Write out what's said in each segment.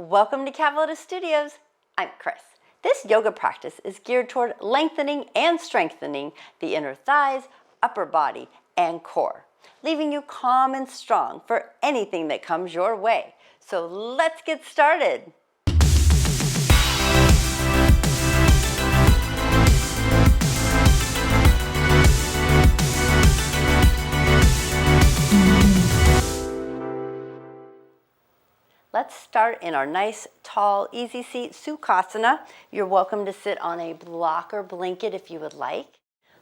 Welcome to Cavaletto Studios. I'm Chris. This yoga practice is geared toward lengthening and strengthening the inner thighs, upper body, and core, leaving you calm and strong for anything that comes your way. So let's get started. Let's start in our nice, tall, easy seat, Sukhasana. You're welcome to sit on a block or blanket if you would like.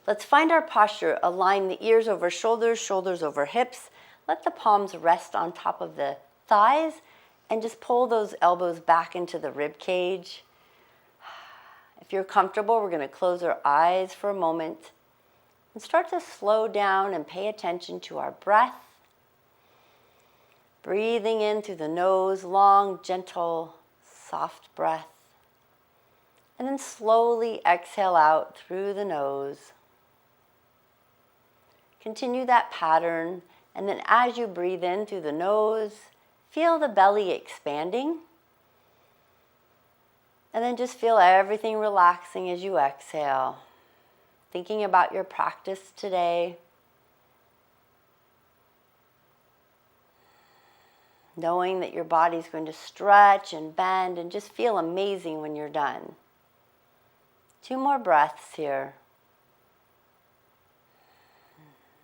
Let's find our posture. Align the ears over shoulders, shoulders over hips. Let the palms rest on top of the thighs and just pull those elbows back into the rib cage. If you're comfortable, we're going to close our eyes for a moment and start to slow down and pay attention to our breath. Breathing in through the nose, long, gentle, soft breath. And then slowly exhale out through the nose. Continue that pattern, and then as you breathe in through the nose, feel the belly expanding. And then just feel everything relaxing as you exhale. Thinking about your practice today. Knowing that your body's going to stretch and bend and just feel amazing when you're done. 2 more breaths here.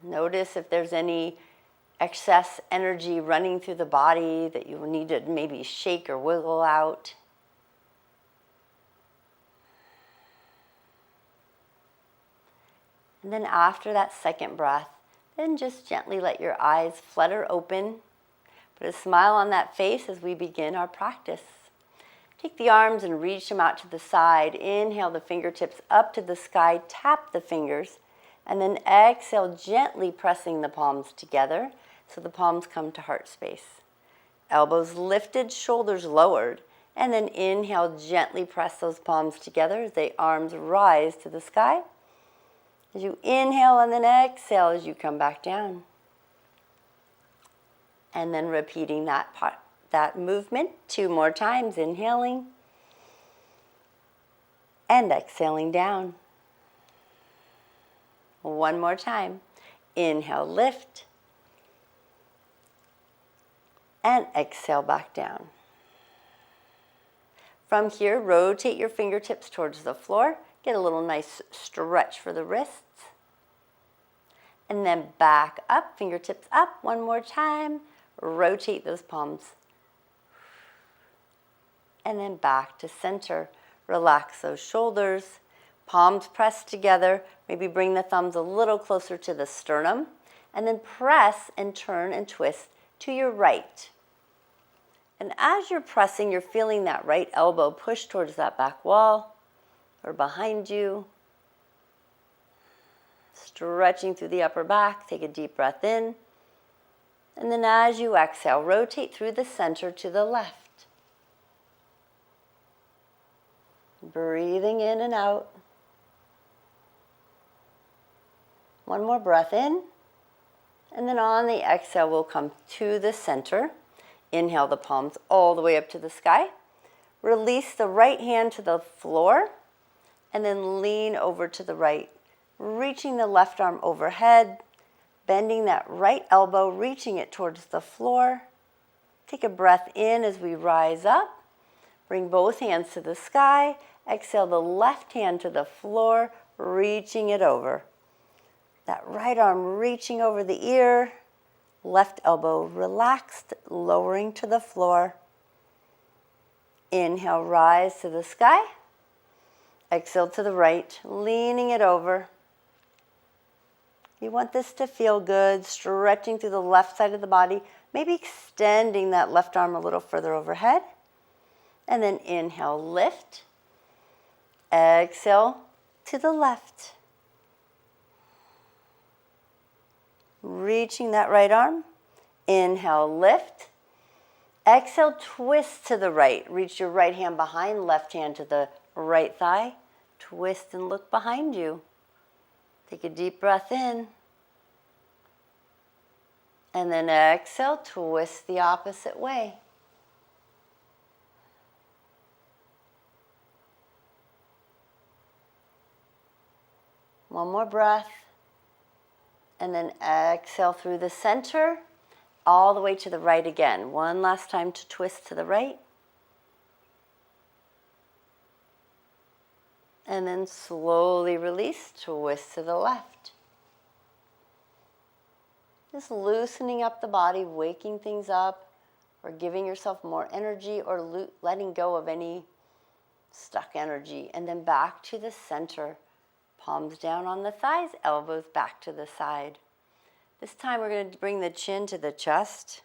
Notice if there's any excess energy running through the body that you will need to maybe shake or wiggle out. And then after that second breath, then just gently let your eyes flutter open. Put a smile on that face as we begin our practice. Take the arms and reach them out to the side. Inhale the fingertips up to the sky. Tap the fingers. And then exhale, gently pressing the palms together so the palms come to heart space. Elbows lifted, shoulders lowered. And then inhale, gently press those palms together as the arms rise to the sky. As you inhale and then exhale as you come back down. And then repeating that movement 2 more times, inhaling and exhaling down. 1 more time. Inhale, lift, and exhale back down. From here, rotate your fingertips towards the floor. Get a little nice stretch for the wrists. And then back up, fingertips up 1 more time. Rotate those palms. And then back to center. Relax those shoulders. Palms pressed together. Maybe bring the thumbs a little closer to the sternum. And then press and turn and twist to your right. And as you're pressing, you're feeling that right elbow push towards that back wall or behind you. Stretching through the upper back. Take a deep breath in. And then as you exhale, rotate through the center to the left. Breathing in and out. 1 more breath in. And then on the exhale, we'll come to the center. Inhale the palms all the way up to the sky. Release the right hand to the floor. And then lean over to the right. Reaching the left arm overhead. Bending that right elbow, reaching it towards the floor. Take a breath in as we rise up. Bring both hands to the sky. Exhale the left hand to the floor, reaching it over. That right arm reaching over the ear. Left elbow relaxed, lowering to the floor. Inhale, rise to the sky. Exhale to the right, leaning it over. You want this to feel good, stretching through the left side of the body, maybe extending that left arm a little further overhead. And then inhale, lift. Exhale to the left. Reaching that right arm. Inhale, lift. Exhale, twist to the right. Reach your right hand behind, left hand to the right thigh. Twist and look behind you. Take a deep breath in. And then exhale, twist the opposite way. One more breath. And then exhale through the center, all the way to the right again. One last time to twist to the right. And then slowly release, twist to the left. Just loosening up the body, waking things up, or giving yourself more energy, or letting go of any stuck energy. And then back to the center. Palms down on the thighs, elbows back to the side. This time we're going to bring the chin to the chest.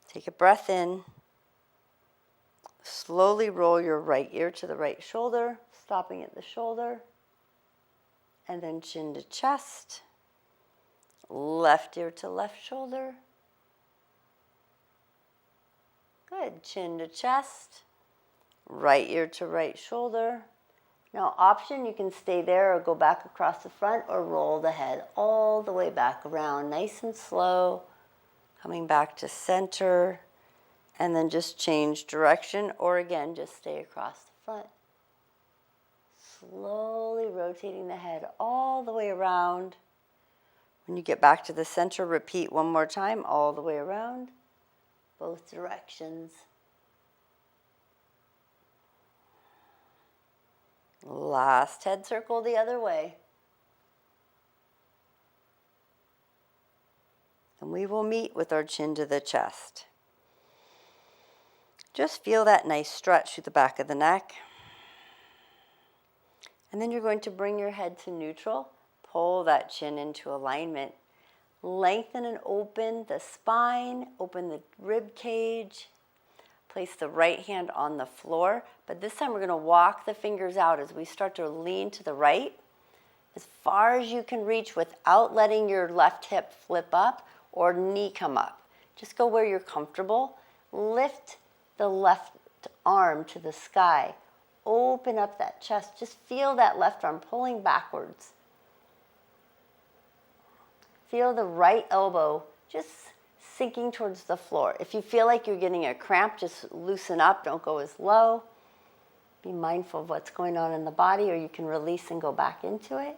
Take a breath in. Slowly roll your right ear to the right shoulder, stopping at the shoulder. And then chin to chest. Left ear to left shoulder. Good. Chin to chest. Right ear to right shoulder. Now, option, you can stay there or go back across the front or roll the head all the way back around, nice and slow, coming back to center, and then just change direction, or again, just stay across the front. Slowly rotating the head all the way around. When you get back to the center, repeat one more time, all the way around, both directions. Last head circle the other way. And we will meet with our chin to the chest. Just feel that nice stretch through the back of the neck. And then you're going to bring your head to neutral. Pull that chin into alignment. Lengthen and open the spine. Open the rib cage. Place the right hand on the floor, but this time we're going to walk the fingers out as we start to lean to the right as far as you can reach without letting your left hip flip up or knee come up. Just go where you're comfortable. Lift the left arm to the sky. Open up that chest. Just feel that left arm pulling backwards. Feel the right elbow just sinking towards the floor. If you feel like you're getting a cramp, just loosen up. Don't go as low. Be mindful of what's going on in the body, or you can release and go back into it.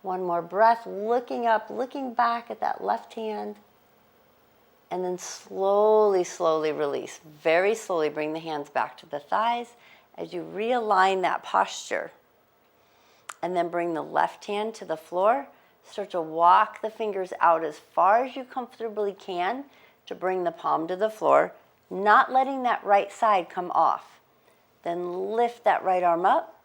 One more breath, looking up, looking back at that left hand. And then slowly, slowly release. Very slowly bring the hands back to the thighs as you realign that posture. And then bring the left hand to the floor. Start to walk the fingers out as far as you comfortably can to bring the palm to the floor, not letting that right side come off. Then lift that right arm up,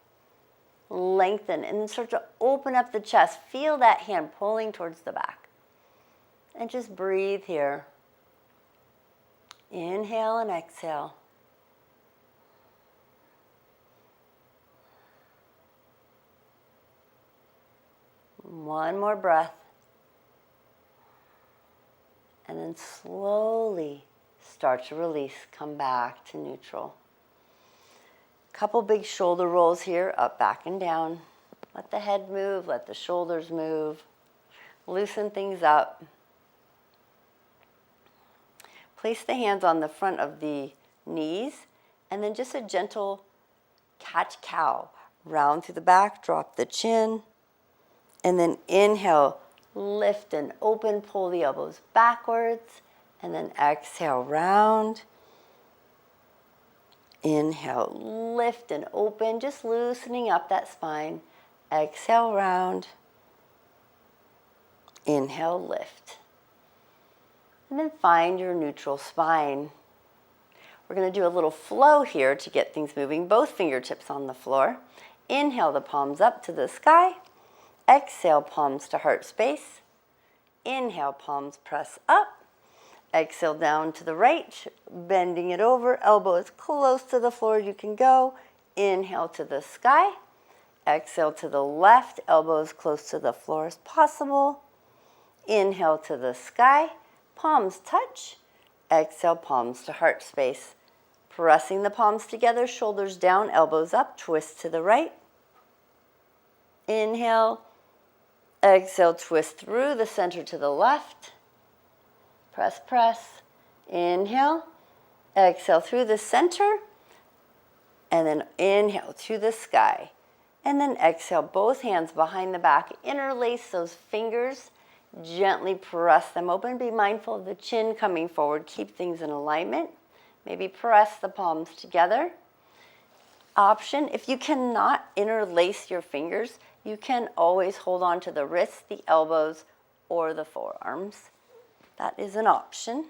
lengthen, and then start to open up the chest. Feel that hand pulling towards the back. And just breathe here. Inhale and exhale. One more breath. And then slowly start to release. Come back to neutral. Couple big shoulder rolls here, up, back, and down. Let the head move, let the shoulders move. Loosen things up. Place the hands on the front of the knees, and then just a gentle cat-cow. Round through the back, drop the chin, and then inhale, lift and open, pull the elbows backwards, and then exhale, round. Inhale, lift and open, just loosening up that spine. Exhale, round. Inhale, lift. And then find your neutral spine. We're going to do a little flow here to get things moving. Both fingertips on the floor. Inhale the palms up to the sky. Exhale, palms to heart space. Inhale, palms press up. Exhale down to the right, bending it over. Elbow as close to the floor as you can go. Inhale to the sky. Exhale to the left, elbow as close to the floor as possible. Inhale to the sky. Palms touch. Exhale, palms to heart space. Pressing the palms together, shoulders down, elbows up, twist to the right. Inhale. Exhale, twist through the center to the left. Press, press. Inhale. Exhale through the center. And then inhale to the sky. And then exhale, both hands behind the back. Interlace those fingers. Gently press them open. Be mindful of the chin coming forward. Keep things in alignment. Maybe press the palms together. Option, if you cannot interlace your fingers, you can always hold on to the wrists, the elbows, or the forearms. That is an option.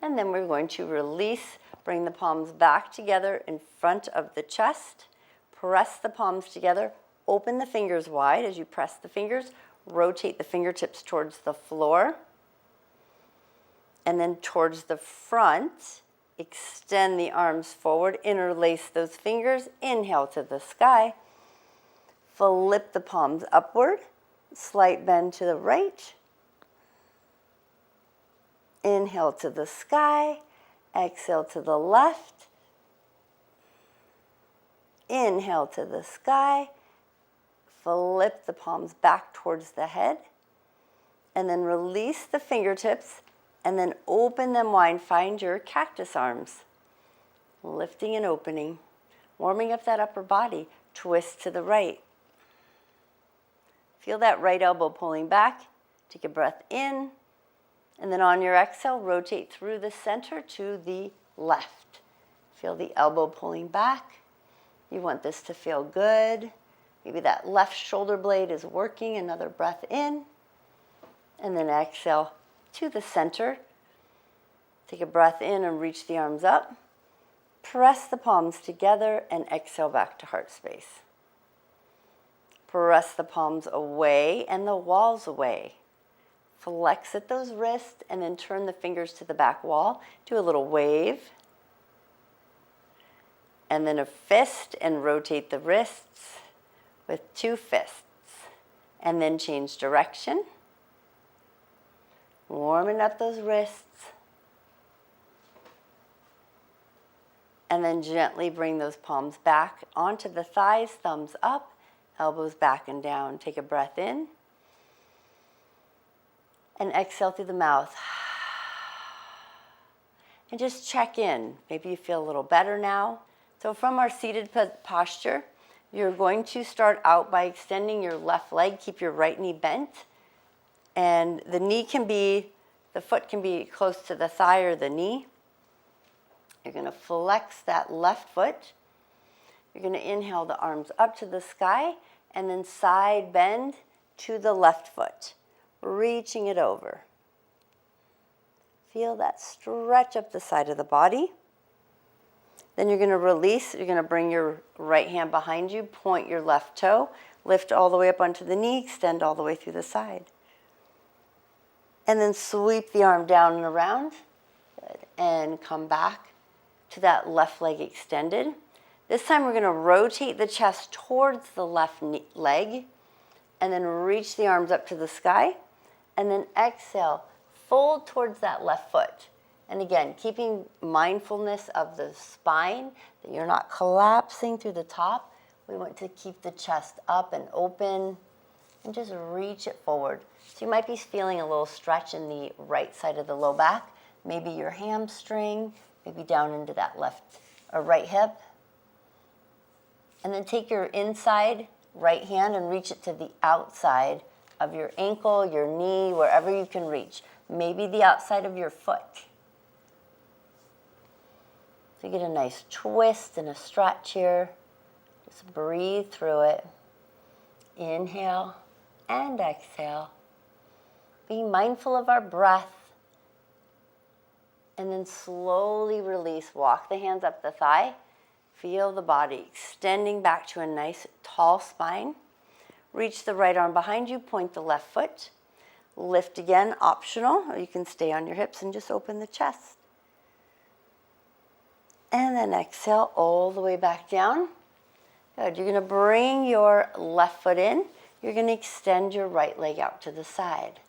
And then we're going to release, bring the palms back together in front of the chest. Press the palms together. Open the fingers wide as you press the fingers. Rotate the fingertips towards the floor. And then towards the front, extend the arms forward. Interlace those fingers. Inhale to the sky. Flip the palms upward. Slight bend to the right. Inhale to the sky. Exhale to the left. Inhale to the sky. Flip the palms back towards the head. And then release the fingertips. And then open them wide. Find your cactus arms. Lifting and opening. Warming up that upper body. Twist to the right. Feel that right elbow pulling back. Take a breath in. And then on your exhale, rotate through the center to the left. Feel the elbow pulling back. You want this to feel good. Maybe that left shoulder blade is working. Another breath in. And then exhale to the center. Take a breath in and reach the arms up. Press the palms together and exhale back to heart space. Press the palms away and the walls away. Flex at those wrists and then turn the fingers to the back wall. Do a little wave. And then a fist and rotate the wrists with two fists. And then change direction. Warming up those wrists. And then gently bring those palms back onto the thighs, thumbs up, elbows back and down. Take a breath in. And exhale through the mouth. And just check in. Maybe you feel a little better now. So from our seated posture, you're going to start out by extending your left leg. Keep your right knee bent. And the foot can be close to the thigh or the knee. You're going to flex that left foot. You're going to inhale the arms up to the sky and then side bend to the left foot, reaching it over. Feel that stretch up the side of the body. Then you're going to release. You're going to bring your right hand behind you, point your left toe, lift all the way up onto the knee, extend all the way through the side. And then sweep the arm down and around. Good. And come back to that left leg extended. This time we're going to rotate the chest towards the left leg and then reach the arms up to the sky. And then exhale, fold towards that left foot. And again, keeping mindfulness of the spine, that you're not collapsing through the top. We want to keep the chest up and open and just reach it forward. So you might be feeling a little stretch in the right side of the low back, maybe your hamstring, maybe down into that left or right hip. And then take your inside right hand and reach it to the outside of your ankle, your knee, wherever you can reach. Maybe the outside of your foot. So you get a nice twist and a stretch here. Just breathe through it. Inhale and exhale. Be mindful of our breath. And then slowly release. Walk the hands up the thigh. Feel the body extending back to a nice tall spine. Reach the right arm behind you. Point the left foot. Lift again, optional. Or you can stay on your hips and just open the chest. And then exhale all the way back down. Good. You're going to bring your left foot in. You're going to extend your right leg out to the side.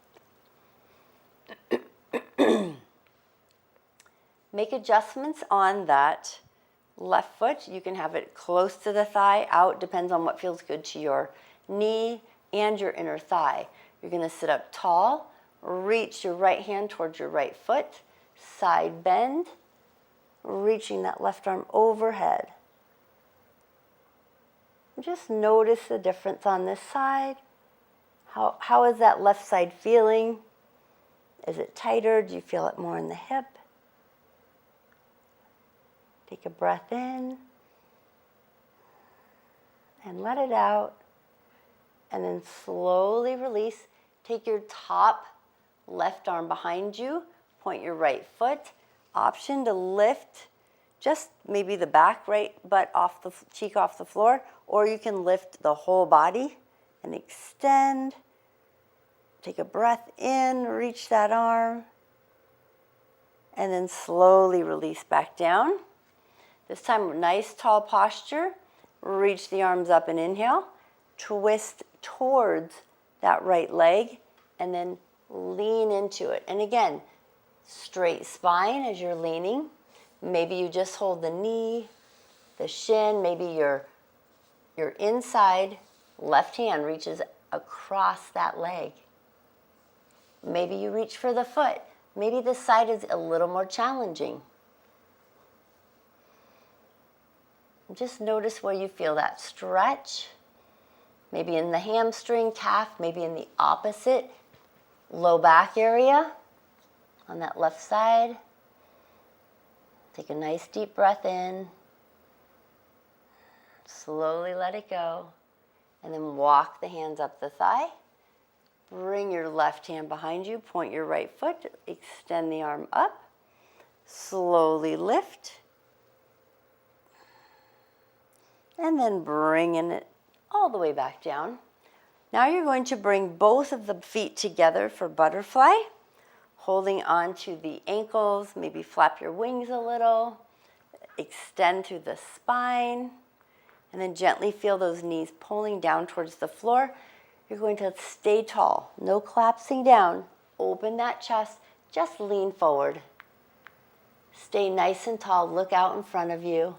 Make adjustments on that left foot. You can have it close to the thigh, out, depends on what feels good to your knee and your inner thigh. You're going to sit up tall, reach your right hand towards your right foot, side bend, reaching that left arm overhead. Just notice the difference on this side. How is that left side feeling? Is it tighter? Do you feel it more in the hip? Take a breath in and let it out. And then slowly release. Take your top left arm behind you. Point your right foot. Option to lift just maybe the back right butt off the cheek off the floor, or you can lift the whole body and extend. Take a breath in, reach that arm, and then slowly release back down. This time, nice tall posture. Reach the arms up and inhale. Twist towards that right leg, and then lean into it. And again, straight spine as you're leaning. Maybe you just hold the knee, the shin, maybe your inside left hand reaches across that leg. Maybe you reach for the foot. Maybe this side is a little more challenging. Just notice where you feel that stretch. Maybe in the hamstring, calf, maybe in the opposite low back area on that left side. Take a nice deep breath in. Slowly let it go. And then walk the hands up the thigh. Bring your left hand behind you. Point your right foot. Extend the arm up. Slowly lift. And then bringing it all the way back down. Now you're going to bring both of the feet together for butterfly. Holding on to the ankles, maybe flap your wings a little, extend through the spine, and then gently feel those knees pulling down towards the floor. You're going to stay tall, no collapsing down. Open that chest, just lean forward. Stay nice and tall, look out in front of you.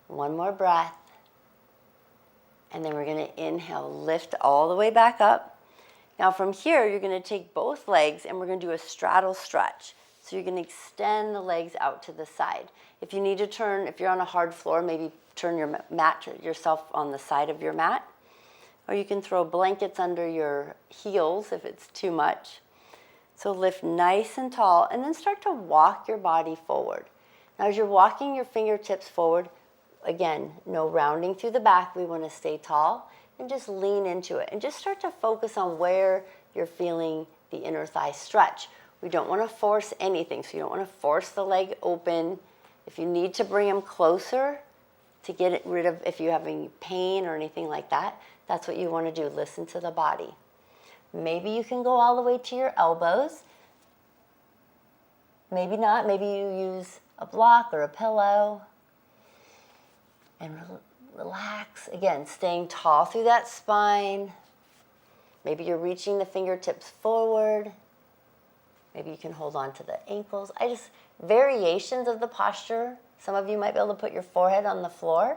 One more breath. And then we're going to inhale, lift all the way back up. Now from here, you're going to take both legs and we're going to do a straddle stretch. So you're going to extend the legs out to the side. If you need to turn, if you're on a hard floor, maybe turn your mat yourself on the side of your mat. Or you can throw blankets under your heels if it's too much. So lift nice and tall and then start to walk your body forward. Now as you're walking your fingertips forward, again, no rounding through the back. We want to stay tall. And just lean into it and just start to focus on where you're feeling the inner thigh stretch. We don't want to force anything, so you don't want to force the leg open. If you need to bring them closer to get rid of, if you're having pain or anything like that, that's what you want to do. Listen to the body. Maybe you can go all the way to your elbows. Maybe not. Maybe you use a block or a pillow. And relax. Again, staying tall through that spine. Maybe you're reaching the fingertips forward. Maybe you can hold on to the ankles. Variations of the posture. Some of you might be able to put your forehead on the floor.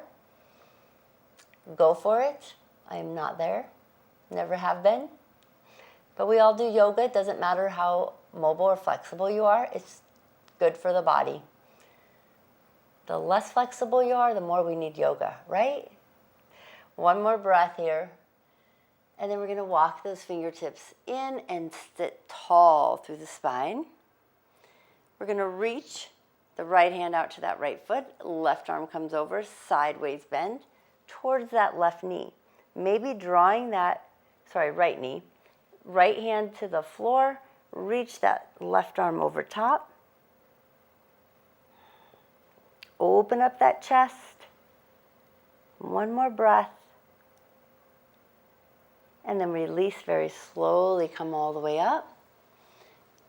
Go for it. I am not there. Never have been. But we all do yoga. It doesn't matter how mobile or flexible you are. It's good for the body. The less flexible you are, the more we need yoga, right? One more breath here. And then we're going to walk those fingertips in and sit tall through the spine. We're going to reach the right hand out to that right foot. Left arm comes over, sideways bend towards that left knee. Maybe drawing right knee. Right hand to the floor. Reach that left arm over top. Open up that chest. One more breath. And then release very slowly, come all the way up.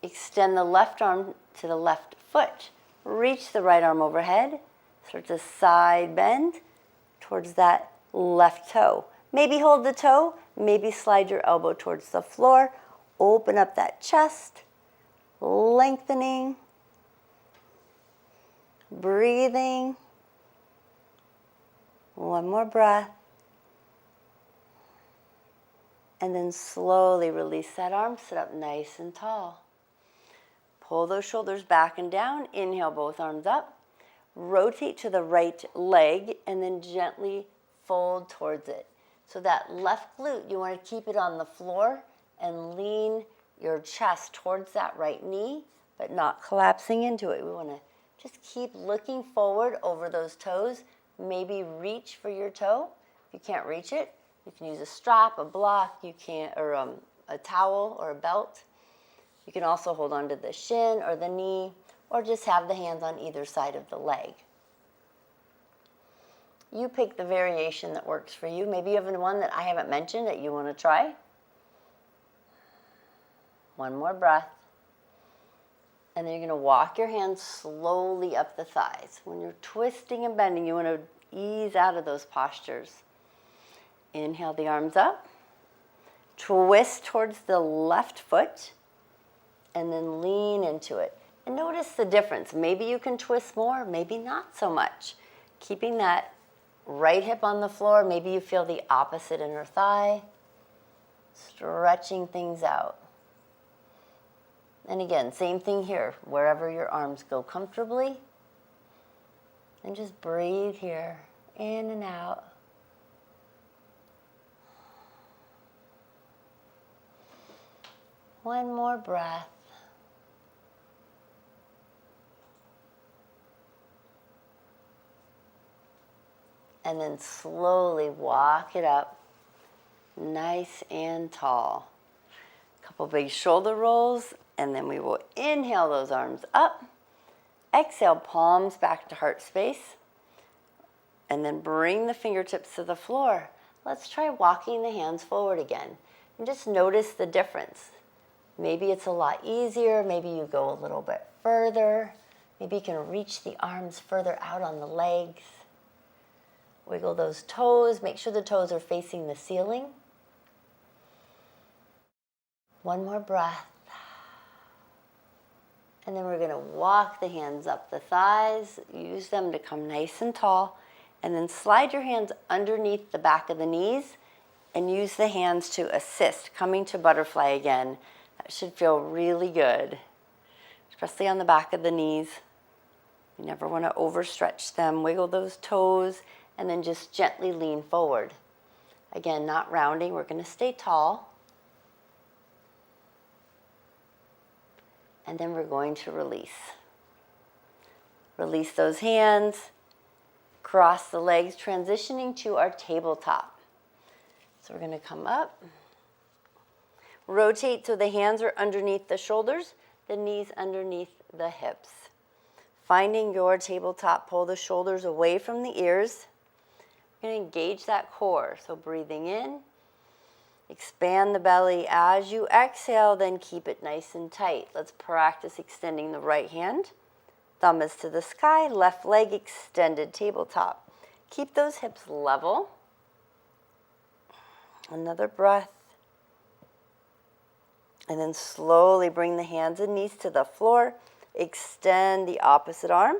Extend the left arm to the left foot. Reach the right arm overhead. Start to side bend towards that left toe. Maybe hold the toe. Maybe slide your elbow towards the floor. Open up that chest. Lengthening. Breathing. One more breath. And then slowly release that arm, sit up nice and tall. Pull those shoulders back and down. Inhale both arms up. rotate to the right leg, and then gently fold towards it. So that left glute, you want to keep it on the floor and lean your chest towards that right knee, but not collapsing into it. We want to just keep looking forward over those toes. Maybe reach for your toe. If you can't reach it, you can use a strap, a block, or a towel or a belt. You can also hold onto the shin or the knee, or just have the hands on either side of the leg. You pick the variation that works for you. Maybe you have one that I haven't mentioned that you want to try. One more breath. And then you're going to walk your hands slowly up the thighs. When you're twisting and bending, you want to ease out of those postures. Inhale the arms up. Twist towards the left foot. And then lean into it. And notice the difference. Maybe you can twist more, maybe not so much. Keeping that right hip on the floor. Maybe you feel the opposite inner thigh. Stretching things out. And again, same thing here, wherever your arms go comfortably. And just breathe here, in and out. One more breath. And then slowly walk it up, nice and tall. Couple big shoulder rolls. And then we will inhale those arms up. Exhale, palms back to heart space. And then bring the fingertips to the floor. Let's try walking the hands forward again. And just notice the difference. Maybe it's a lot easier. Maybe you go a little bit further. Maybe you can reach the arms further out on the legs. Wiggle those toes. Make sure the toes are facing the ceiling. One more breath. And then we're going to walk the hands up the thighs, use them to come nice and tall, and then slide your hands underneath the back of the knees and use the hands to assist, coming to butterfly again. That should feel really good, especially on the back of the knees. You never want to overstretch them. Wiggle those toes, and then just gently lean forward. Again, not rounding. We're going to stay tall. And then we're going to release. Release those hands, cross the legs, transitioning to our tabletop. So we're going to come up. Rotate so the hands are underneath the shoulders, the knees underneath the hips. Finding your tabletop, pull the shoulders away from the ears. We're going to engage that core. So breathing in. Expand the belly as you exhale, then keep it nice and tight. Let's practice extending the right hand. Thumb is to the sky, left leg extended, tabletop. Keep those hips level. Another breath. And then slowly bring the hands and knees to the floor. Extend the opposite arm,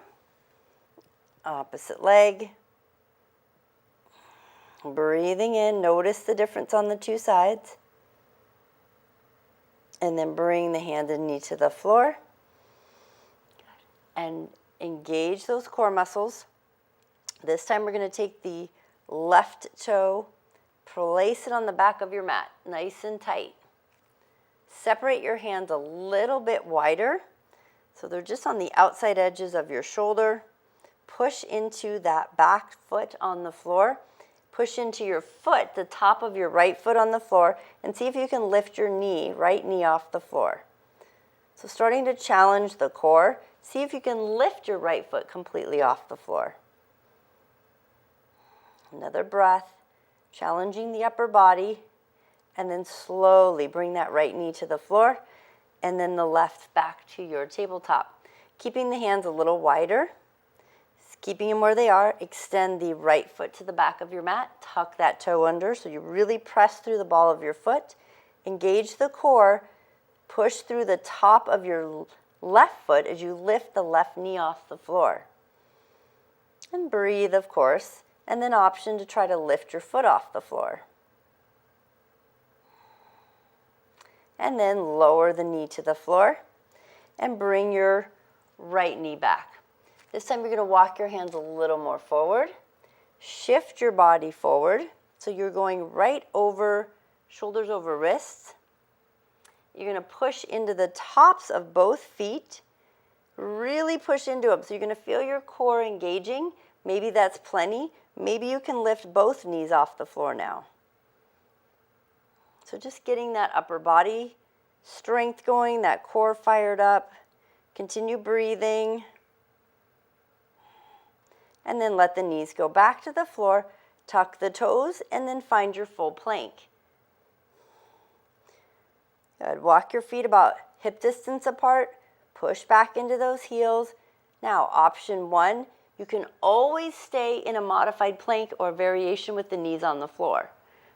opposite leg. Breathing in, notice the difference on the two sides. And then bring the hand and knee to the floor. And engage those core muscles. This time we're going to take the left toe, place it on the back of your mat, nice and tight. Separate your hands a little bit wider, so they're just on the outside edges of your shoulder. Push into that back foot on the floor. Push into your foot, the top of your right foot on the floor, and see if you can lift your knee, right knee off the floor. So starting to challenge the core, see if you can lift your right foot completely off the floor. Another breath, challenging the upper body, and then slowly bring that right knee to the floor, and then the left back to your tabletop. Keeping the hands a little wider. Keeping them where they are, extend the right foot to the back of your mat, tuck that toe under so you really press through the ball of your foot, engage the core, push through the top of your left foot as you lift the left knee off the floor. And breathe, of course, and then option to try to lift your foot off the floor. And then lower the knee to the floor and bring your right knee back. This time you're going to walk your hands a little more forward. Shift your body forward. So you're going right over, shoulders over wrists. You're going to push into the tops of both feet. Really push into them. So you're going to feel your core engaging. Maybe that's plenty. Maybe you can lift both knees off the floor now. So just getting that upper body strength going, that core fired up. Continue breathing. And then let the knees go back to the floor. Tuck the toes and then find your full plank. Good. Walk your feet about hip distance apart. Push back into those heels. Now, option 1, you can always stay in a modified plank or variation with the knees on the floor,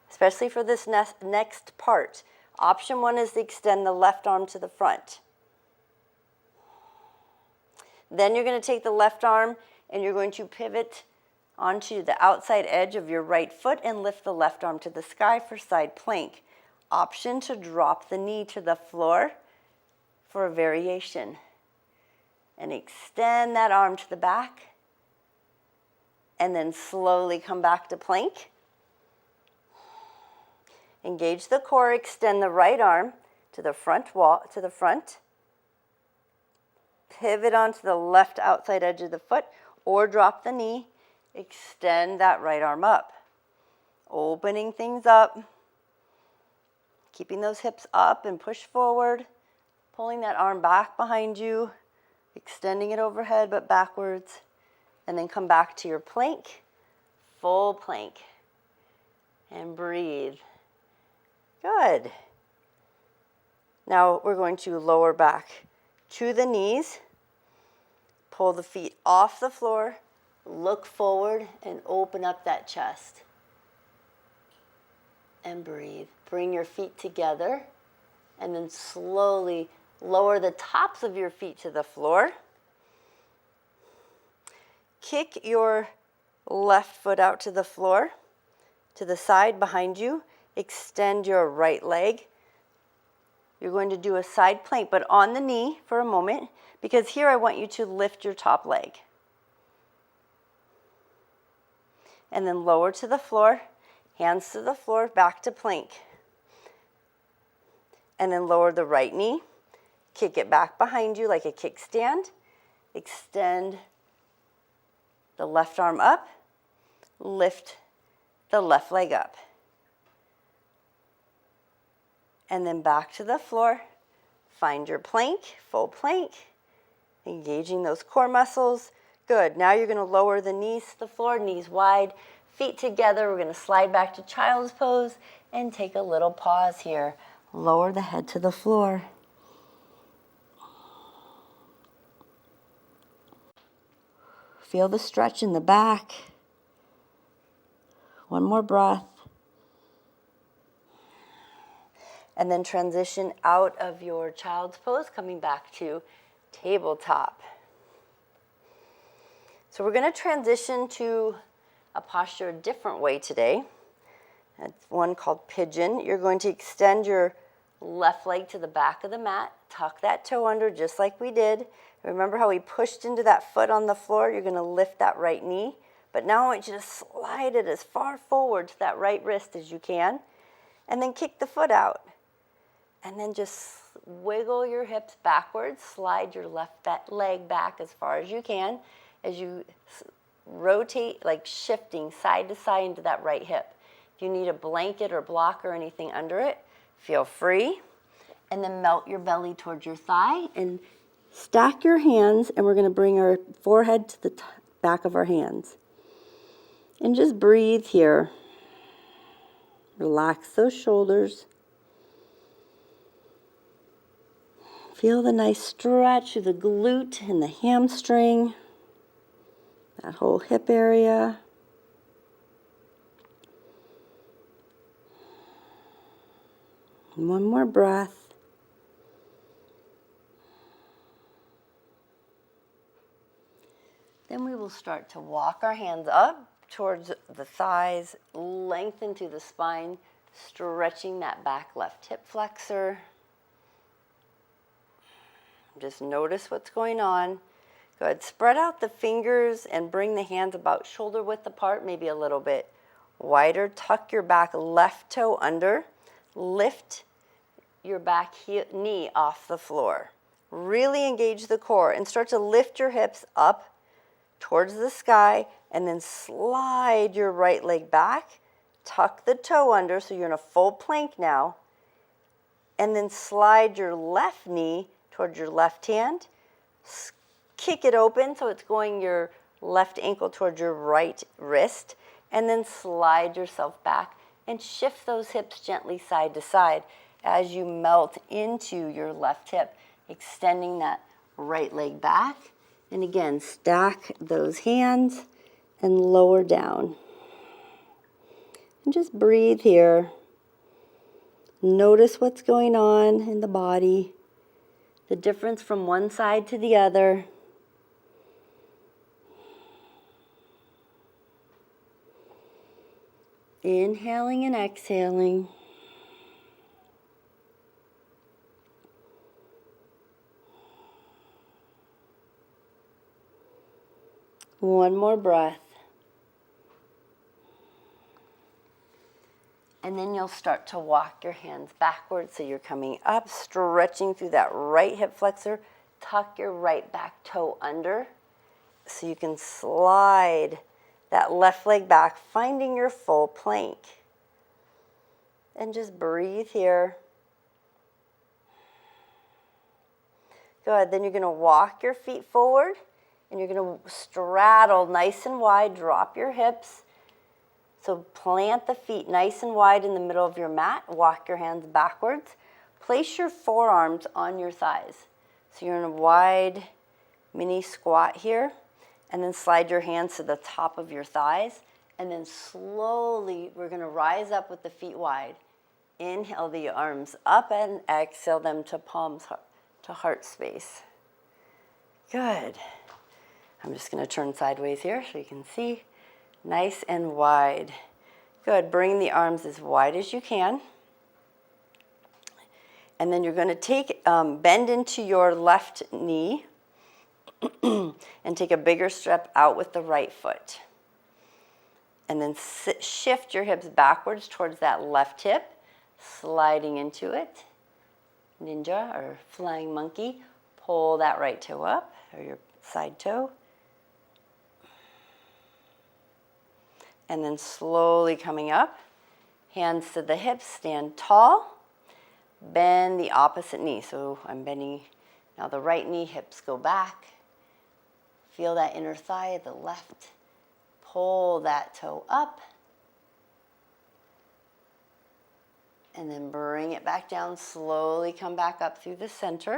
especially for this next part. Option 1 is to extend the left arm to the front. Then you're going to take the left arm and you're going to pivot onto the outside edge of your right foot and lift the left arm to the sky for side plank. Option to drop the knee to the floor for a variation. And extend that arm to the back. And then slowly come back to plank. Engage the core, extend the right arm to the front wall, to the front. Pivot onto the left outside edge of the foot or drop the knee. Extend that right arm up. Opening things up. Keeping those hips up and push forward. Pulling that arm back behind you. Extending it overhead but backwards. And then come back to your plank. Full plank. And breathe. Good. Now we're going to lower back to the knees. Pull the feet off the floor. Look forward and open up that chest. And breathe. Bring your feet together and then slowly lower the tops of your feet to the floor. Kick your left foot out to the floor, to the side behind you. Extend your right leg. You're going to do a side plank, but on the knee for a moment, because here I want you to lift your top leg. And then lower to the floor, hands to the floor, back to plank. And then lower the right knee, kick it back behind you like a kickstand. Extend the left arm up, lift the left leg up. And then back to the floor, find your plank, full plank, engaging those core muscles. Good, now you're gonna lower the knees to the floor, knees wide, feet together. We're gonna slide back to child's pose and take a little pause here. Lower the head to the floor. Feel the stretch in the back. One more breath. And then transition out of your child's pose, coming back to tabletop. So we're going to transition to a posture a different way today. It's one called pigeon. You're going to extend your left leg to the back of the mat. Tuck that toe under just like we did. Remember how we pushed into that foot on the floor? You're going to lift that right knee. But now I want you to slide it as far forward to that right wrist as you can. And then kick the foot out. And then just wiggle your hips backwards. Slide your left leg back as far as you can as you rotate, like shifting side to side into that right hip. If you need a blanket or block or anything under it, feel free. And then melt your belly towards your thigh and stack your hands, and we're going to bring our forehead to the back of our hands. And just breathe here. Relax those shoulders. Feel the nice stretch of the glute and the hamstring, that whole hip area. And one more breath. Then we will start to walk our hands up towards the thighs, lengthen through the spine, stretching that back left hip flexor. Just notice what's going on. Good. Spread out the fingers and bring the hands about shoulder width apart, maybe a little bit wider. Tuck your back left toe under. Lift your back knee off the floor. Really engage the core and start to lift your hips up towards the sky and then slide your right leg back. Tuck the toe under so you're in a full plank now. And then slide your left knee towards your left hand. Kick it open so it's going your left ankle towards your right wrist. And then slide yourself back and shift those hips gently side to side as you melt into your left hip, extending that right leg back. And again, stack those hands and lower down. And just breathe here. Notice what's going on in the body, the difference from one side to the other. Inhaling and exhaling. One more breath. And then you'll start to walk your hands backwards. So you're coming up, stretching through that right hip flexor. Tuck your right back toe under so you can slide that left leg back, finding your full plank. And just breathe here. Good. Then you're going to walk your feet forward. And you're going to straddle nice and wide, drop your hips. So plant the feet nice and wide in the middle of your mat. Walk your hands backwards. Place your forearms on your thighs. So you're in a wide mini squat here. And then slide your hands to the top of your thighs. And then slowly, we're going to rise up with the feet wide. Inhale the arms up and exhale them to palms to heart space. Good. I'm just going to turn sideways here so you can see. Nice and wide. Good. Bring the arms as wide as you can. And then you're going to take, bend into your left knee and take a bigger step out with the right foot. And then shift your hips backwards towards that left hip, sliding into it. Ninja or flying monkey. Pull that right toe up, or your side toe. And then slowly coming up, hands to the hips, stand tall, bend the opposite knee. So I'm bending now the right knee, hips go back. Feel that inner thigh at the left. Pull that toe up. And then bring it back down, slowly come back up through the center.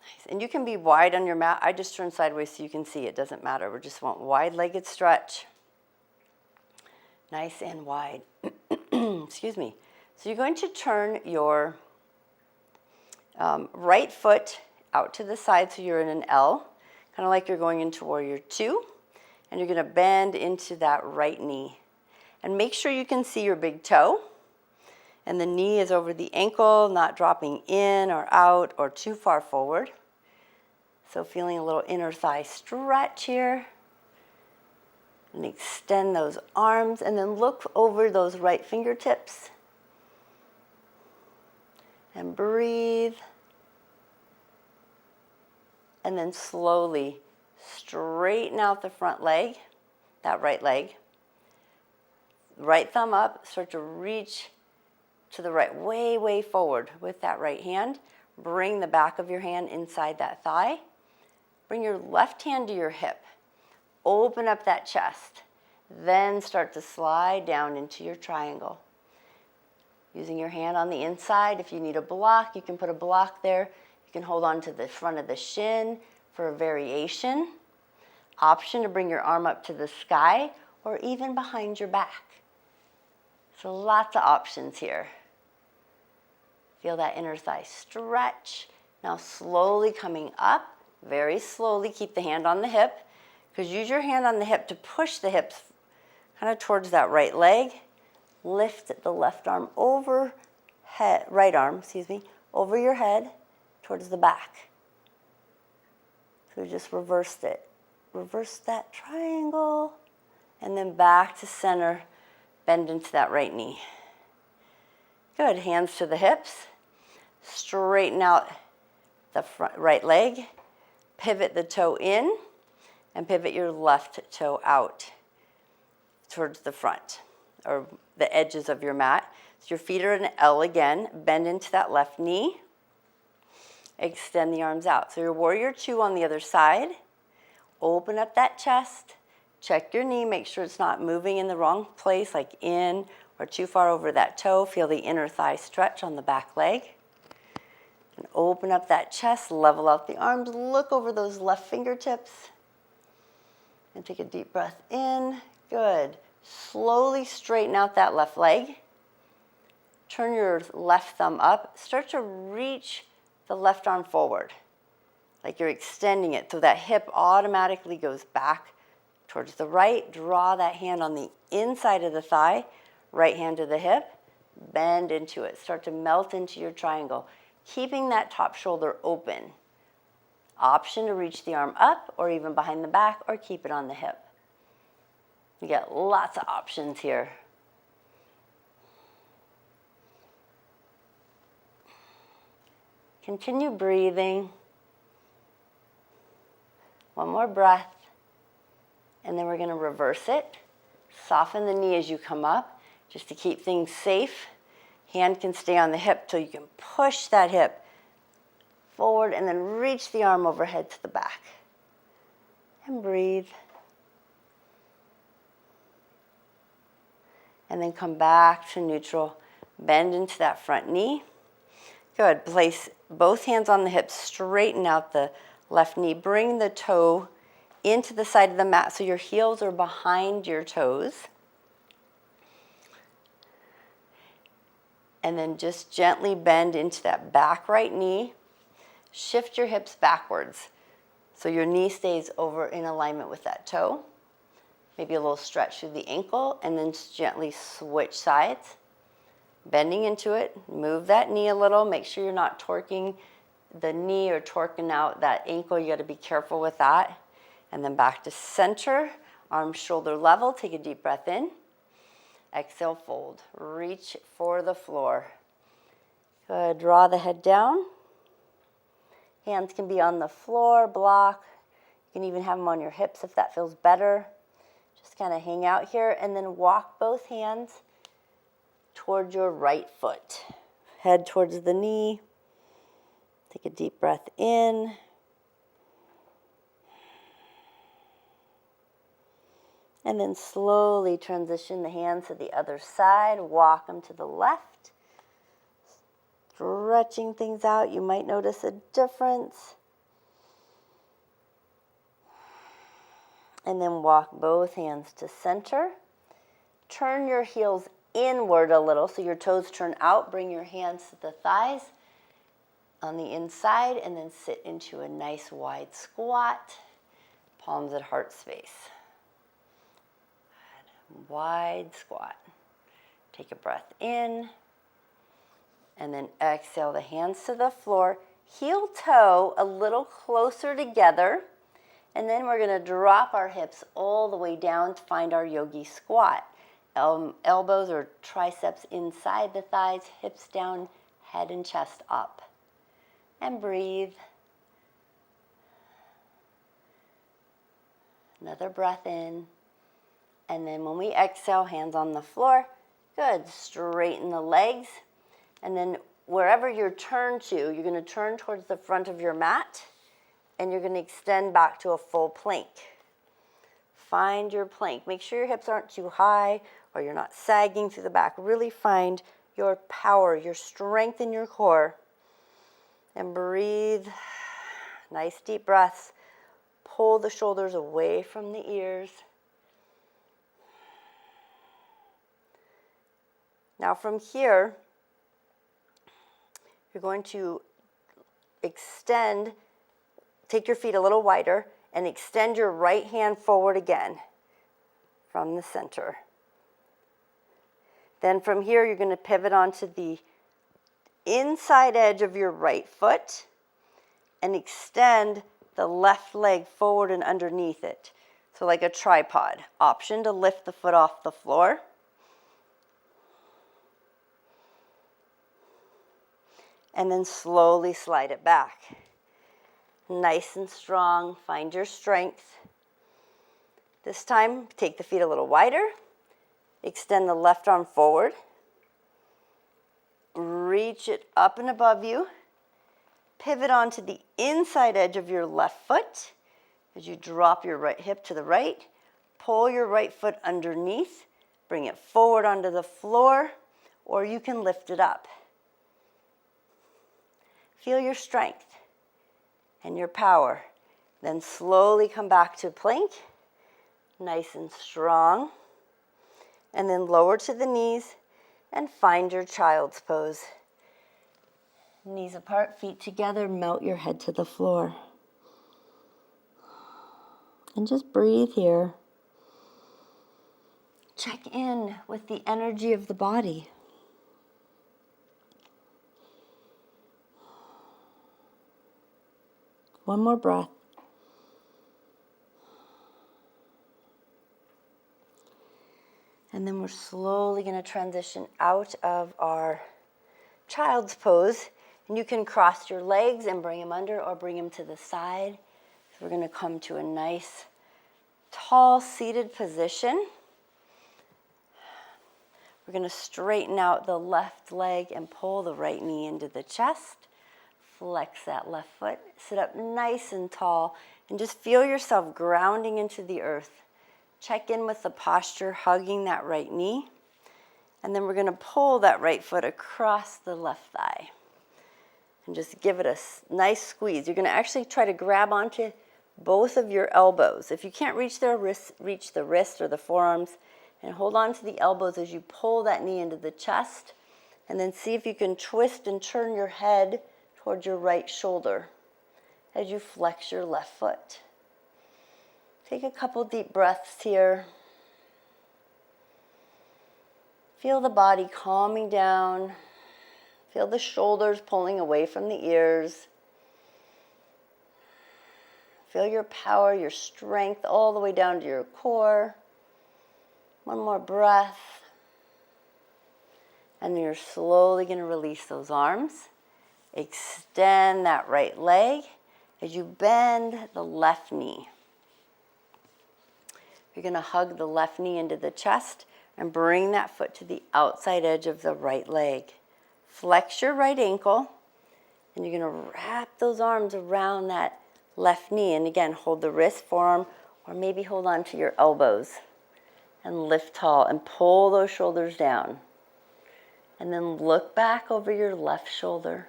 Nice. And you can be wide on your mat. I just turn sideways so you can see. It doesn't matter. We just want wide-legged stretch. Nice and wide. Excuse me. So you're going to turn your right foot out to the side so you're in an L, kind of like you're going into Warrior Two. And you're going to bend into that right knee. And make sure you can see your big toe. And the knee is over the ankle, not dropping in or out or too far forward. So feeling a little inner thigh stretch here. And extend those arms and then look over those right fingertips. And breathe. And then slowly straighten out the front leg, that right leg. Right thumb up, start to reach to the right, way forward with that right hand. Bring the back of your hand inside that thigh. Bring your left hand to your hip. Open up that chest. Then start to slide down into your triangle. Using your hand on the inside. If you need a block, you can put a block there. You can hold on to the front of the shin for a variation. Option to bring your arm up to the sky or even behind your back. So lots of options here. Feel that inner thigh stretch. Now slowly coming up, very slowly, keep the hand on the hip. Because use your hand on the hip to push the hips kind of towards that right leg. Lift the left arm over head, right arm, over your head towards the back. So we just reversed it. Reverse that triangle, and then back to center, bend into that right knee. Good, hands to the hips, straighten out the front right leg, pivot the toe in, and pivot your left toe out towards the front, or the edges of your mat. So your feet are in an L again, bend into that left knee, extend the arms out. So your warrior two on the other side, open up that chest, check your knee, make sure it's not moving in the wrong place, like in or too far over that toe. Feel the inner thigh stretch on the back leg. And open up that chest, level out the arms, look over those left fingertips. And take a deep breath in. Good. Slowly straighten out that left leg. Turn your left thumb up. Start to reach the left arm forward, like you're extending it, so that hip automatically goes back towards the right. Draw that hand on the inside of the thigh, right hand to the hip, bend into it. Start to melt into your triangle, keeping that top shoulder open. Option to reach the arm up or even behind the back, or keep it on the hip. You get lots of options here. Continue breathing. One more breath, and then we're going to reverse it. Soften the knee as you come up, just to keep things safe. Hand can stay on the hip so you can push that hip forward and then reach the arm overhead to the back. And breathe. And then come back to neutral. Bend into that front knee. Good. Place both hands on the hips, straighten out the left knee. Bring the toe into the side of the mat so your heels are behind your toes. And then just gently bend into that back right knee. Shift your hips backwards so your knee stays over in alignment with that toe. Maybe a little stretch through the ankle, and then gently switch sides. Bending into it, move that knee a little. Make sure you're not torquing the knee or torquing out that ankle. You got to be careful with that. And then back to center, arms shoulder level. Take a deep breath in. Exhale, fold. Reach for the floor. Good. Draw the head down. Hands can be on the floor, block. You can even have them on your hips if that feels better. Just kind of hang out here, and then walk both hands toward your right foot. Head towards the knee. Take a deep breath in. And then slowly transition the hands to the other side. Walk them to the left. Stretching things out. You might notice a difference. And then walk both hands to center. Turn your heels inward a little so your toes turn out. Bring your hands to the thighs on the inside, and then sit into a nice wide squat. Palms at heart space. Wide squat. Take a breath in, and then exhale the hands to the floor. Heel toe a little closer together, and then we're going to drop our hips all the way down to find our Yogi Squat. Elbows or triceps inside the thighs, hips down, head and chest up. And breathe. Another breath in. And then when we exhale, hands on the floor. Good. Straighten the legs. And then wherever you're turned to, you're going to turn towards the front of your mat, and you're going to extend back to a full plank. Find your plank. Make sure your hips aren't too high or you're not sagging through the back. Really find your power, your strength in your core. And breathe. Nice deep breaths. Pull the shoulders away from the ears. Now from here, you're going to extend, take your feet a little wider, and extend your right hand forward again from the center. Then from here, you're going to pivot onto the inside edge of your right foot and extend the left leg forward and underneath it. So like a tripod. Option to lift the foot off the floor. And then slowly slide it back. Nice and strong. Find your strength. This time, take the feet a little wider. Extend the left arm forward. Reach it up and above you. Pivot onto the inside edge of your left foot. As you drop your right hip to the right, pull your right foot underneath. Bring it forward onto the floor, or you can lift it up. Feel your strength and your power. Then slowly come back to plank, nice and strong. And then lower to the knees and find your child's pose. Knees apart, feet together, melt your head to the floor. And just breathe here. Check in with the energy of the body. One more breath. And then we're slowly going to transition out of our child's pose. And you can cross your legs and bring them under or bring them to the side. So we're going to come to a nice, tall, seated position. We're going to straighten out the left leg and pull the right knee into the chest. Flex that left foot. Sit up nice and tall and just feel yourself grounding into the earth. Check in with the posture, hugging that right knee. And then we're going to pull that right foot across the left thigh. And just give it a nice squeeze. You're going to actually try to grab onto both of your elbows. If you can't reach the wrist or the forearms, and hold on to the elbows as you pull that knee into the chest. And then see if you can twist and turn your head towards your right shoulder as you flex your left foot. Take a couple deep breaths here. Feel the body calming down. Feel the shoulders pulling away from the ears. Feel your power, your strength all the way down to your core. One more breath. And you're slowly going to release those arms. Extend that right leg as you bend the left knee. You're going to hug the left knee into the chest and bring that foot to the outside edge of the right leg. Flex your right ankle, and you're going to wrap those arms around that left knee. And again, hold the wrist, forearm, or maybe hold on to your elbows. And lift tall and pull those shoulders down. And then look back over your left shoulder.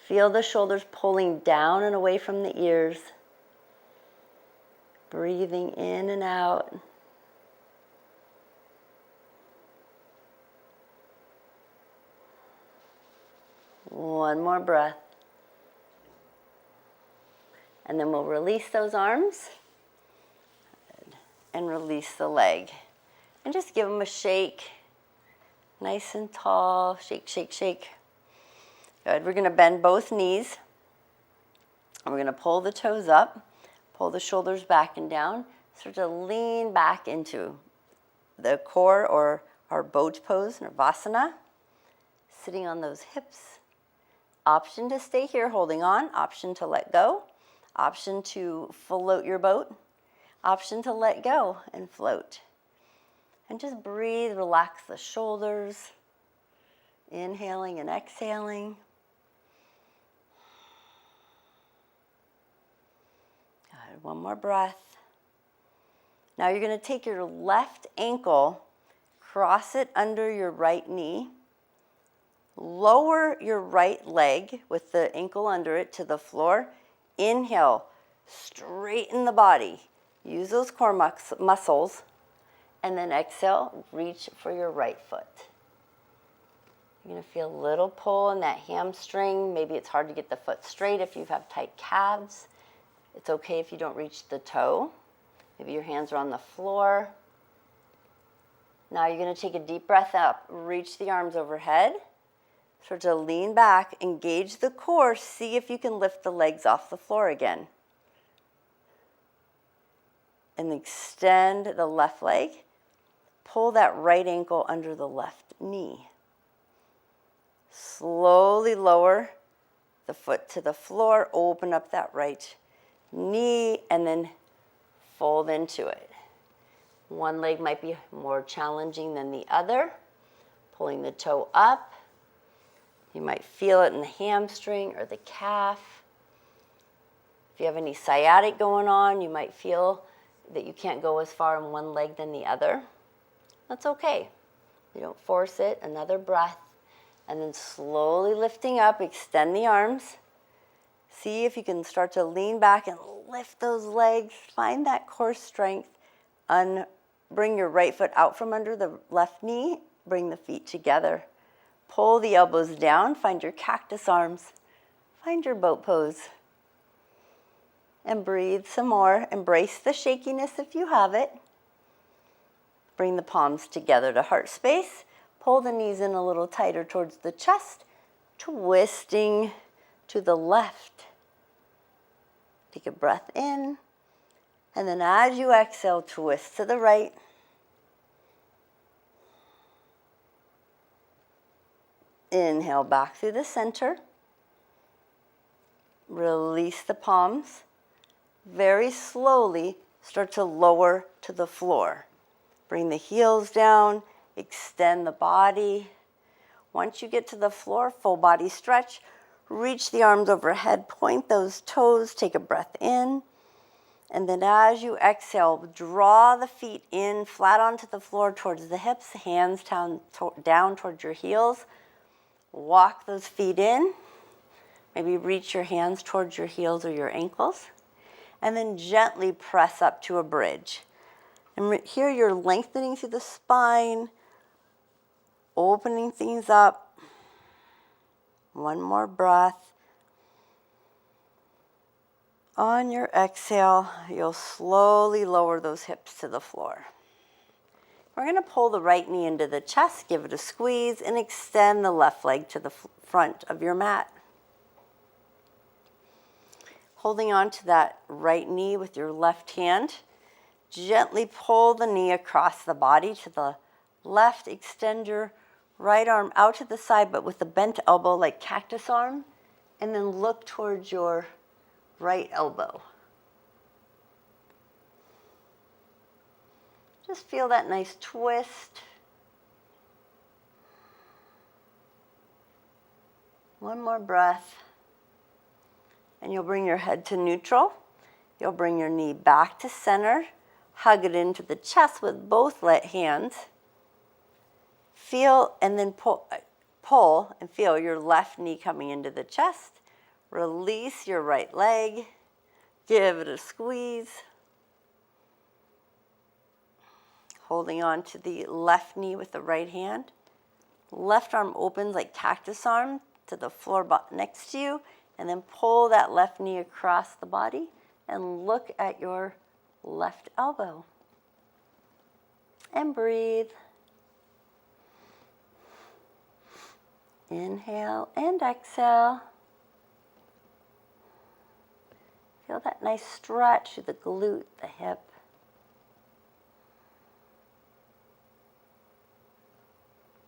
Feel the shoulders pulling down and away from the ears. Breathing in and out. One more breath. And then we'll release those arms. And release the leg. And just give them a shake. Nice and tall. Shake, shake, shake. Good. We're going to bend both knees. And we're going to pull the toes up. Pull the shoulders back and down. Start to lean back into the core or our boat pose, Nirvasana. Sitting on those hips. Option to stay here holding on. Option to let go. Option to float your boat. Option to let go and float. And just breathe, relax the shoulders. Inhaling and exhaling. Good. One more breath. Now you're going to take your left ankle, cross it under your right knee. Lower your right leg with the ankle under it to the floor. Inhale, straighten the body. Use those core muscles, and then exhale, reach for your right foot. You're going to feel a little pull in that hamstring. Maybe it's hard to get the foot straight if you have tight calves. It's okay if you don't reach the toe. Maybe your hands are on the floor. Now you're going to take a deep breath up. Reach the arms overhead. Start to lean back, engage the core, see if you can lift the legs off the floor again. And extend the left leg. Pull that right ankle under the left knee. Slowly lower the foot to the floor, open up that right knee, and then fold into it. One leg might be more challenging than the other. Pulling the toe up. You might feel it in the hamstring or the calf. If you have any sciatic going on, you might feel that you can't go as far in one leg than the other. That's okay. You don't force it. Another breath. And then slowly lifting up, extend the arms. See if you can start to lean back and lift those legs. Find that core strength. Bring your right foot out from under the left knee. Bring the feet together. Pull the elbows down. Find your cactus arms. Find your boat pose. And breathe some more. Embrace the shakiness if you have it. Bring the palms together to heart space. Pull the knees in a little tighter towards the chest. Twisting to the left. Take a breath in. And then as you exhale, twist to the right. Inhale back through the center. Release the palms. Very slowly start to lower to the floor. Bring the heels down, extend the body. Once you get to the floor, full body stretch. Reach the arms overhead, point those toes, take a breath in. And then as you exhale, draw the feet in flat onto the floor towards the hips, hands down towards your heels. Walk those feet in. Maybe reach your hands towards your heels or your ankles. And then gently press up to a bridge. And here you're lengthening through the spine, opening things up. One more breath. On your exhale, you'll slowly lower those hips to the floor. We're going to pull the right knee into the chest, give it a squeeze, and extend the left leg to the front of your mat. Holding on to that right knee with your left hand, gently pull the knee across the body to the left. Extend your right arm out to the side, but with a bent elbow like cactus arm, and then look towards your right elbow. Just feel that nice twist. One more breath. And you'll bring your head to neutral. You'll bring your knee back to center. Hug it into the chest with both hands. Feel and then pull and feel your left knee coming into the chest. Release your right leg. Give it a squeeze. Holding on to the left knee with the right hand. Left arm opens like cactus arm to the floor next to you. And then pull that left knee across the body and look at your left elbow. And breathe. Inhale and exhale. Feel that nice stretch through the glute, the hip.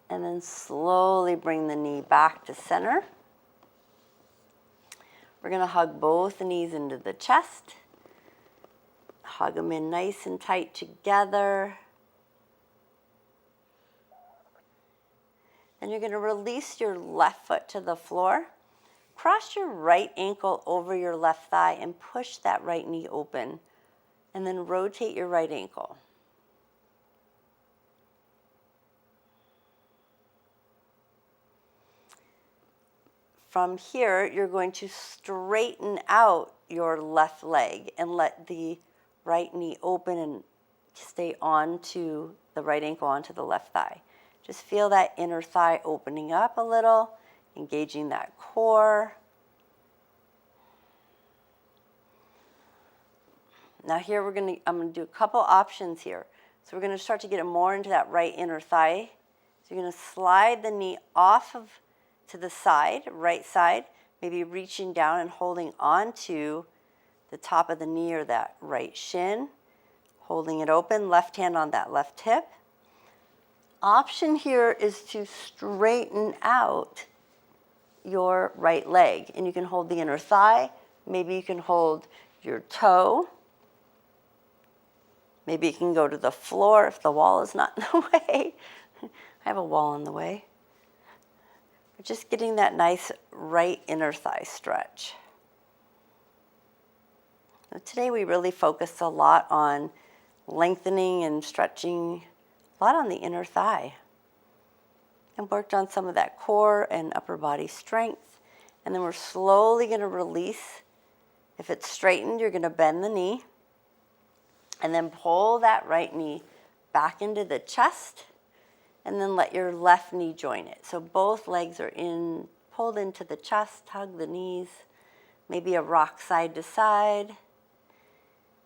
And then slowly bring the knee back to center. We're going to hug both the knees into the chest. Hug them in nice and tight together. And you're going to release your left foot to the floor. Cross your right ankle over your left thigh and push that right knee open. And then rotate your right ankle. From here, you're going to straighten out your left leg and let the right knee open and stay onto the right ankle onto the left thigh. Just feel that inner thigh opening up a little, engaging that core. Now here I'm going to do a couple options here. So we're going to start to get more into that right inner thigh. So you're going to slide the knee off of to the side, right side, maybe reaching down and holding on to the top of the knee or that right shin, holding it open, left hand on that left hip. Option here is to straighten out your right leg, and you can hold the inner thigh, maybe you can hold your toe, maybe you can go to the floor if the wall is not in the way. I have a wall in the way. But just getting that nice right inner thigh stretch. Now, today we really focused a lot on lengthening and stretching, a lot on the inner thigh, and worked on some of that core and upper body strength. And then we're slowly going to release. If it's straightened, you're going to bend the knee and then pull that right knee back into the chest, and then let your left knee join it. So both legs are pulled into the chest, hug the knees, maybe a rock side to side.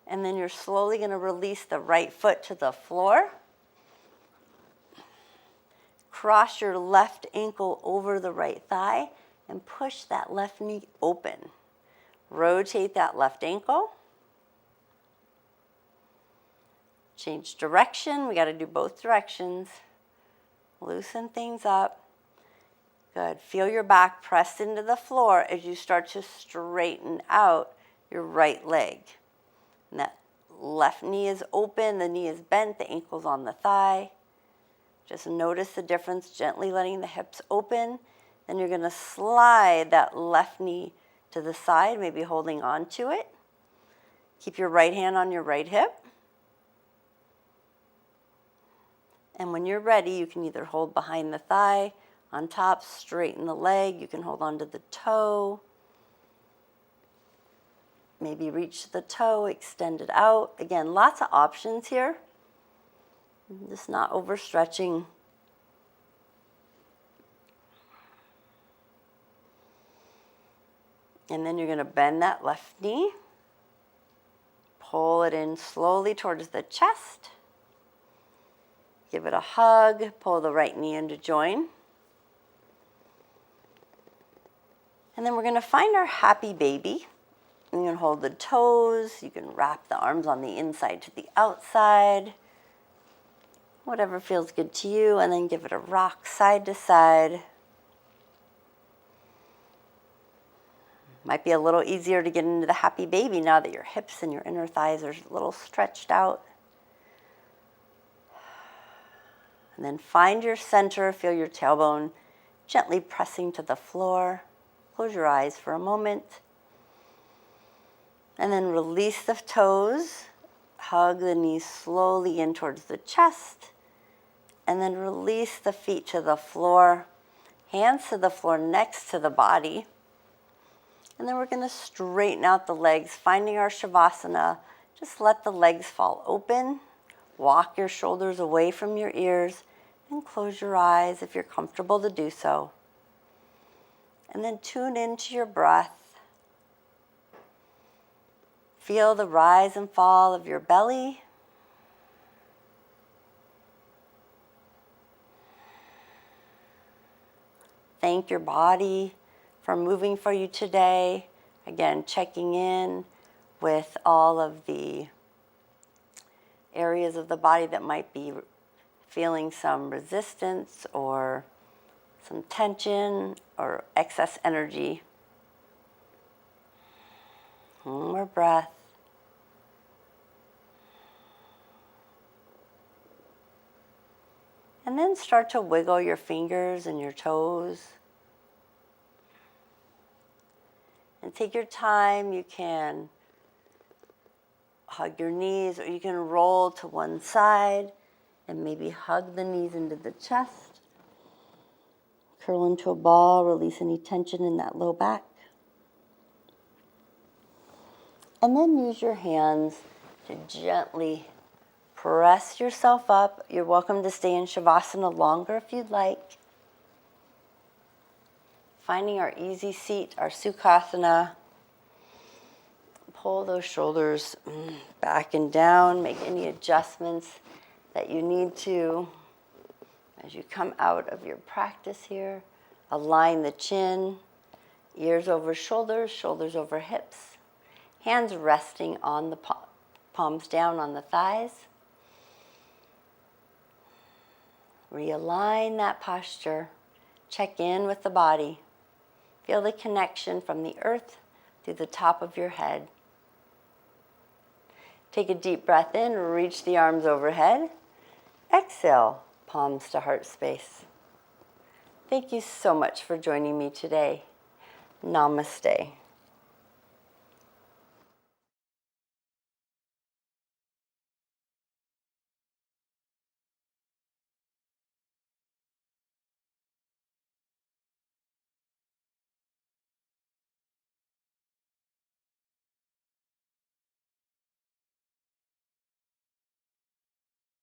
And then you're slowly going to release the right foot to the floor. Cross your left ankle over the right thigh and push that left knee open. Rotate that left ankle. Change direction. We got to do both directions. Loosen things up. Good. Feel your back pressed into the floor as you start to straighten out your right leg. And that left knee is open, the knee is bent, the ankle's on the thigh. Just notice the difference, gently letting the hips open. Then you're going to slide that left knee to the side, maybe holding on to it. Keep your right hand on your right hip. And when you're ready, you can either hold behind the thigh, on top, straighten the leg. You can hold onto the toe. Maybe reach the toe, extend it out. Again, lots of options here. Just not overstretching. And then you're going to bend that left knee. Pull it in slowly towards the chest. Give it a hug. Pull the right knee in to join. And then we're going to find our happy baby. You can hold the toes. You can wrap the arms on the inside to the outside. Whatever feels good to you. And then give it a rock side to side. Might be a little easier to get into the happy baby now that your hips and your inner thighs are a little stretched out. And then find your center, feel your tailbone gently pressing to the floor. Close your eyes for a moment. And then release the toes. Hug the knees slowly in towards the chest. And then release the feet to the floor. Hands to the floor next to the body. And then we're going to straighten out the legs, finding our Shavasana. Just let the legs fall open. Walk your shoulders away from your ears and close your eyes if you're comfortable to do so. And then tune into your breath. Feel the rise and fall of your belly. Thank your body for moving for you today. Again, checking in with all of the areas of the body that might be feeling some resistance or some tension or excess energy. One more breath. And then start to wiggle your fingers and your toes. And take your time. You can hug your knees, or you can roll to one side and maybe hug the knees into the chest. Curl into a ball, release any tension in that low back. And then use your hands to gently press yourself up. You're welcome to stay in Shavasana longer if you'd like. Finding our easy seat, our Sukhasana. Pull those shoulders back and down. Make any adjustments that you need to as you come out of your practice here. Align the chin, ears over shoulders, shoulders over hips. Hands resting on the palms down on the thighs. Realign that posture. Check in with the body. Feel the connection from the earth through the top of your head. Take a deep breath in, reach the arms overhead. Exhale, palms to heart space. Thank you so much for joining me today. Namaste.